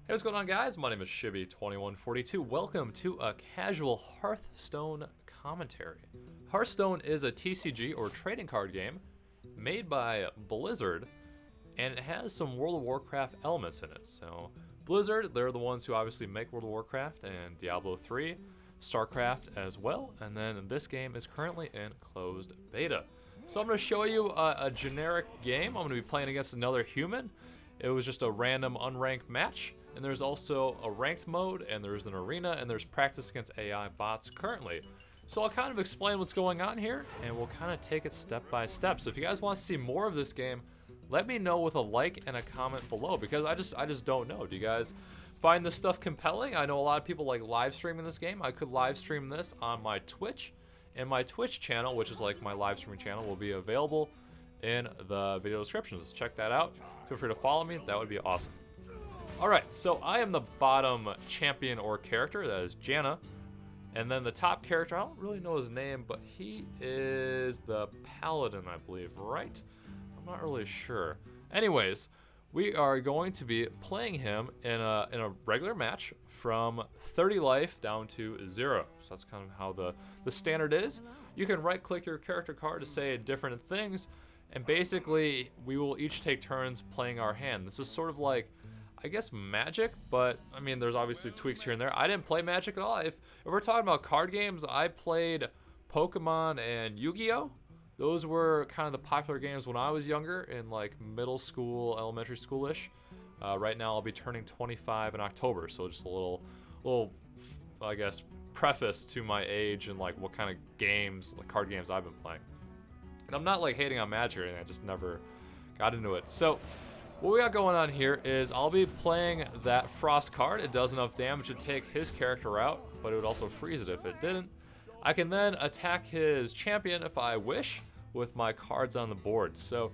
Hey, what's going on, guys? My name is Shibby2142. Welcome to a casual Hearthstone commentary. Hearthstone is a TCG or trading card game made by Blizzard, and it has some World of Warcraft elements in it. So, Blizzard, they're the ones who obviously make World of Warcraft and Diablo 3, StarCraft as well, and then this game is currently in closed beta. So I'm going to show you a generic game. I'm going to be playing against another human. It was just a random unranked match. And there's also a ranked mode, and there's an arena, and there's practice against AI bots currently. So I'll kind of explain what's going on here, and we'll kind of take it step by step. So if you guys want to see more of this game, let me know with a like and a comment below, because I just don't know. Do you guys find this stuff compelling? I know a lot of people like live streaming this game. I could live stream this on my Twitch, and my Twitch channel, which is like my live streaming channel, will be available in the video descriptions. Check that out. Feel free to follow me. That would be awesome. Alright, so I am the bottom champion or character, that is Janna. And then the top character, I don't really know his name, but he is the paladin, I believe, right? I'm not really sure. Anyways, we are going to be playing him in a regular match from 30 life down to 0. So that's kind of how the standard is. You can right click your character card to say different things, and basically we will each take turns playing our hand. This is sort of like, I guess, Magic, but I mean, there's obviously tweaks here and there. I didn't play Magic at all. If we're talking about card games, I played Pokemon and Yu-Gi-Oh! Those were kind of the popular games when I was younger, in like middle school, elementary school-ish. Right now I'll be turning 25 in October, so just a little, I guess, preface to my age and like what kind of games, like card games I've been playing. And I'm not like hating on Magic or anything, I just never got into it. So what we got going on here is I'll be playing that Frost card. It does enough damage to take his character out, but it would also freeze it if it didn't. I can then attack his champion if I wish with my cards on the board. So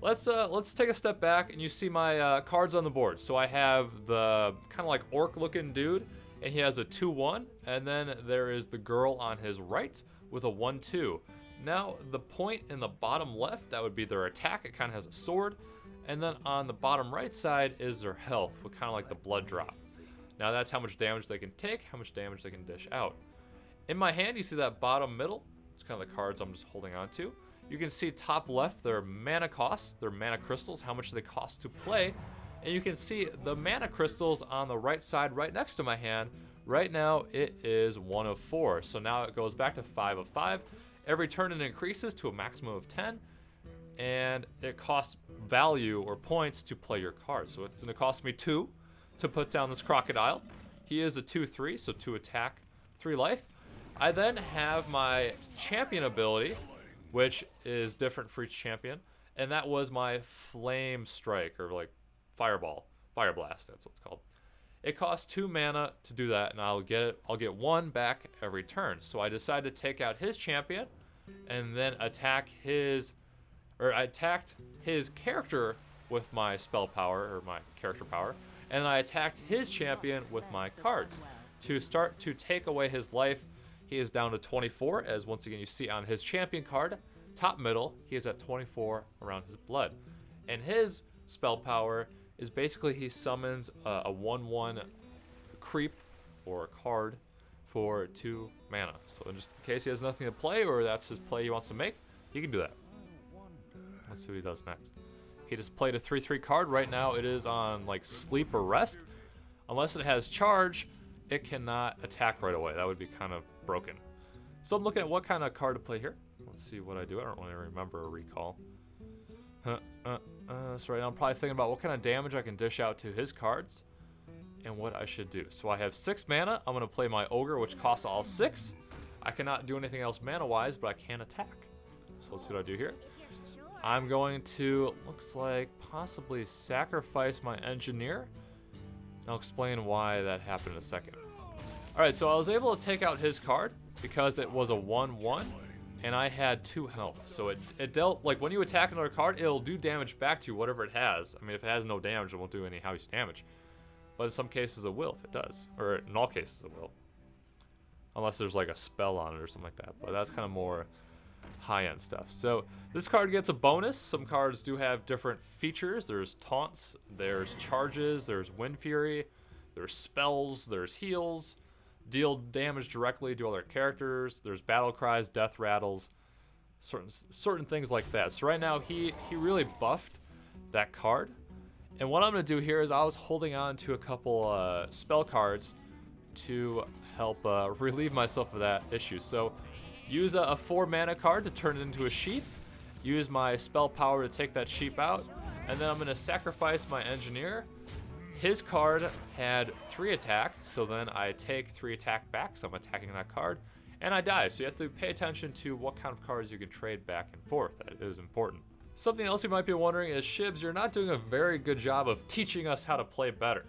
let's take a step back and you see my cards on the board. So I have the kind of like orc looking dude, and he has a 2-1, and then there is the girl on his right with a 1-2. Now the point in the bottom left, that would be their attack. It kind of has a sword. And then on the bottom right side is their health, with kind of like the blood drop. Now that's how much damage they can take, how much damage they can dish out. In my hand, you see that bottom middle. It's kind of the cards I'm just holding on to. You can see top left their mana costs, their mana crystals, how much they cost to play. And you can see the mana crystals on the right side right next to my hand. Right now it is 1 of 4. So now it goes back to 5 of 5. Every turn it increases to a maximum of 10. And it costs value or points to play your card. So it's going to cost me 2 to put down this crocodile. He is a 2-3, so 2 attack, 3 life. I then have my champion ability, which is different for each champion, and that was my flame strike, or like fire blast, that's what it's called. It costs 2 mana to do that, and I'll get 1 back every turn. So I decided to take out his champion and then attack his, or I attacked his character with my spell power, or my character power, and I attacked his champion with my cards to start to take away his life. He is down to 24, as once again you see on his champion card, top middle, he is at 24 around his blood. And his spell power is basically he summons a 1-1 creep, or a card, for 2 mana. So just in case he has nothing to play, or that's his play he wants to make, he can do that. Let's see what he does next. He just played a 3-3 card. Right now it is on like sleep or rest. Unless it has charge, it cannot attack right away. That would be kind of broken. So I'm looking at what kind of card to play here. Let's see what I do. I don't really remember or recall. So right now I'm probably thinking about what kind of damage I can dish out to his cards and what I should do. So I have 6 mana. I'm going to play my ogre, which costs all 6. I cannot do anything else mana-wise, but I can attack. So let's see what I do here. I'm going to, looks like, possibly sacrifice my engineer. I'll explain why that happened in a second. Alright, so I was able to take out his card because it was a 1-1, and I had 2 health. So it dealt, like when you attack another card, it'll do damage back to whatever it has. I mean, if it has no damage, it won't do any house damage. But in some cases it will if it does. Or in all cases it will. Unless there's like a spell on it or something like that. But that's kind of more high-end stuff. So this card gets a bonus. Some cards do have different features. There's taunts, there's charges, there's Wind Fury, There's spells, there's heals, deal damage directly to other characters, there's battle cries, death rattles, certain things like that. So right now he really buffed that card. And what I'm going to do here is I was holding on to a couple spell cards to help relieve myself of that issue. So use a 4 mana card to turn it into a sheep, use my spell power to take that sheep out, and then I'm going to sacrifice my engineer. His card had 3 attack, so then I take 3 attack back, so I'm attacking that card, and I die. So you have to pay attention to what kind of cards you can trade back and forth. That is important. Something else you might be wondering is, Shibs, you're not doing a very good job of teaching us how to play better.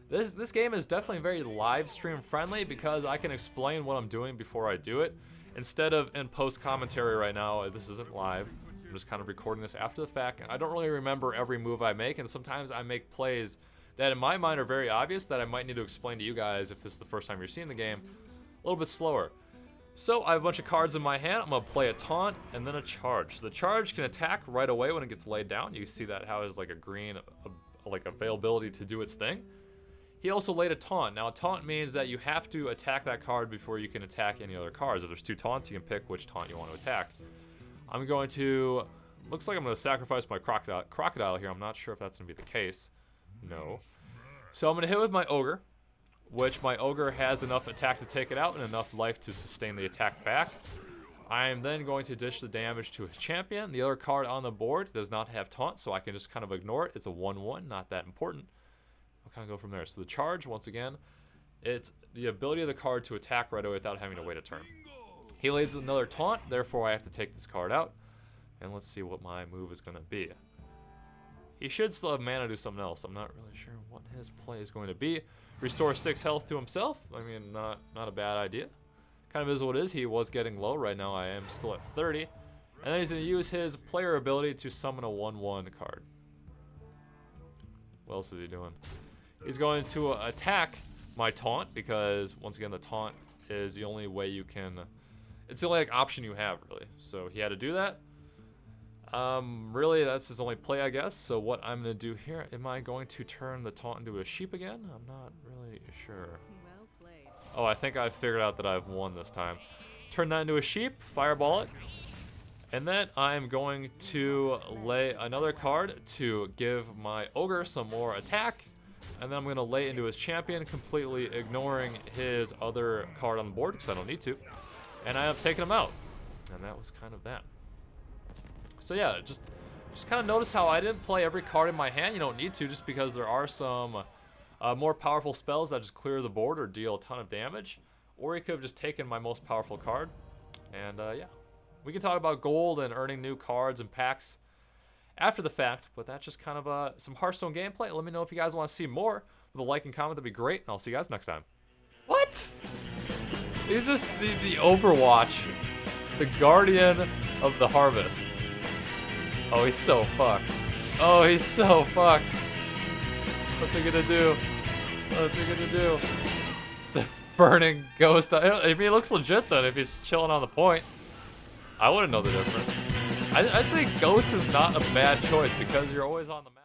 This game is definitely very live stream friendly because I can explain what I'm doing before I do it. Instead of in post commentary right now, this isn't live. I'm just kind of recording this after the fact. I don't really remember every move I make, and sometimes I make plays that in my mind are very obvious that I might need to explain to you guys if this is the first time you're seeing the game a little bit slower. So I have a bunch of cards in my hand. I'm going to play a taunt and then a charge. So the charge can attack right away when it gets laid down. You see that how it's like a green like availability to do its thing. He also laid a taunt. Now a taunt means that you have to attack that card before you can attack any other cards. If there's 2 taunts, you can pick which taunt you want to attack. I'm going to, looks like I'm going to sacrifice my crocodile here. I'm not sure if that's going to be the case. No. So I'm going to hit with my ogre, which my ogre has enough attack to take it out and enough life to sustain the attack back. I am then going to dish the damage to his champion. The other card on the board does not have taunt, so I can just kind of ignore it. It's a 1/1, not that important. I'll kind of go from there. So the charge, once again, it's the ability of the card to attack right away without having to wait a turn. He lays another taunt, therefore I have to take this card out. And let's see what my move is going to be. He should still have mana to do something else. I'm not really sure what his play is going to be. Restore 6 health to himself. I mean, not a bad idea. Kind of is what it is. He was getting low. Right now I am still at 30. And then he's going to use his player ability to summon a 1/1 card. What else is he doing? He's going to attack my taunt because, once again, the taunt is the only way you can... It's the only like, option you have, really. So he had to do that. Really, that's his only play, I guess. So what I'm going to do here, am I going to turn the taunt into a sheep again? I'm not really sure. Well played. Oh, I think I figured out that I've won this time. Turn that into a sheep, fireball it. And then I'm going to lay another card to give my ogre some more attack. And then I'm going to lay into his champion, completely ignoring his other card on the board because I don't need to. And I end up taking him out. And that was kind of that. So yeah, just kind of notice how I didn't play every card in my hand. You don't need to, just because there are some more powerful spells that just clear the board or deal a ton of damage. Or you could have just taken my most powerful card. And yeah, we can talk about gold and earning new cards and packs after the fact, but that's just kind of some Hearthstone gameplay. Let me know if you guys want to see more. With a like and comment, that'd be great, and I'll see you guys next time. What? He's just the Overwatch, the Guardian of the Harvest. Oh, he's so fucked. Oh, he's so fucked. What's he gonna do? What's he gonna do? The burning ghost. I mean, it looks legit then if he's chilling on the point. I wouldn't know the difference. I'd say ghost is not a bad choice because you're always on the map.